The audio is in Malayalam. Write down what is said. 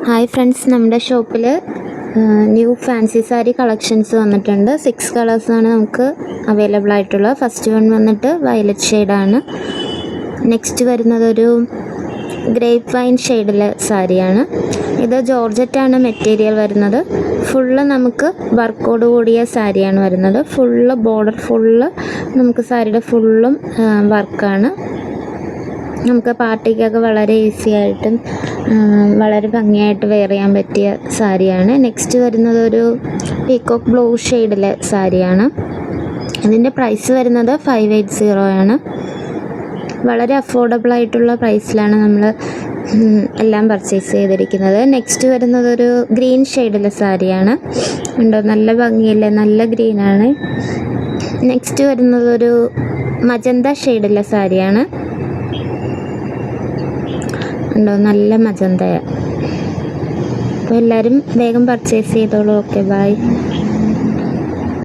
ഹായ് ഫ്രണ്ട്സ്, നമ്മുടെ ഷോപ്പിൽ ന്യൂ ഫാൻസി സാരി കളക്ഷൻസ് വന്നിട്ടുണ്ട്. 6 കളേഴ്സാണ് നമുക്ക് അവൈലബിൾ ആയിട്ടുള്ളത്. ഫസ്റ്റ് വൺ വന്നിട്ട് വയലറ്റ് ഷെയ്ഡാണ്. നെക്സ്റ്റ് വരുന്നത് ഒരു ഗ്രേപ്പ് വൈൻ ഷെയ്ഡിലെ സാരിയാണ്. ഇത് ജോർജറ്റാണ് മെറ്റീരിയൽ വരുന്നത്. ഫുള്ള് നമുക്ക് വർക്കോട് കൂടിയ സാരിയാണ് വരുന്നത്. ഫുള്ള് ബോർഡർ ഫുള്ള് നമുക്ക് സാരിയുടെ ഫുള്ളും വർക്കാണ്. നമുക്ക് പാർട്ടിക്കൊക്കെ വളരെ ഈസി ആയിട്ടും വളരെ ഭംഗിയായിട്ട് വെയർ ചെയ്യാൻ പറ്റിയ സാരിയാണ്. നെക്സ്റ്റ് വരുന്നത് ഒരു പീക്കോക്ക് ബ്ലൂ ഷെയ്ഡിലെ സാരിയാണ്. ഇതിൻ്റെ പ്രൈസ് വരുന്നത് 580 ആണ്. വളരെ അഫോർഡബിൾ ആയിട്ടുള്ള പ്രൈസിലാണ് നമ്മൾ എല്ലാം പർച്ചേസ് ചെയ്തിരിക്കുന്നത്. നെക്സ്റ്റ് വരുന്നത് ഒരു ഗ്രീൻ ഷെയ്ഡിലെ സാരിയാണ്. ഉണ്ടോ, നല്ല ഭംഗിയില്ലേ, നല്ല ഗ്രീനാണ്. നെക്സ്റ്റ് വരുന്നത് ഒരു മജന്ത ഷെയ്ഡിലെ സാരിയാണ്. ഉണ്ടോ, നല്ല മജന്തയാണ്. അപ്പോൾ എല്ലാവരും വേഗം പർച്ചേസ് ചെയ്തോളൂ. Okay, by.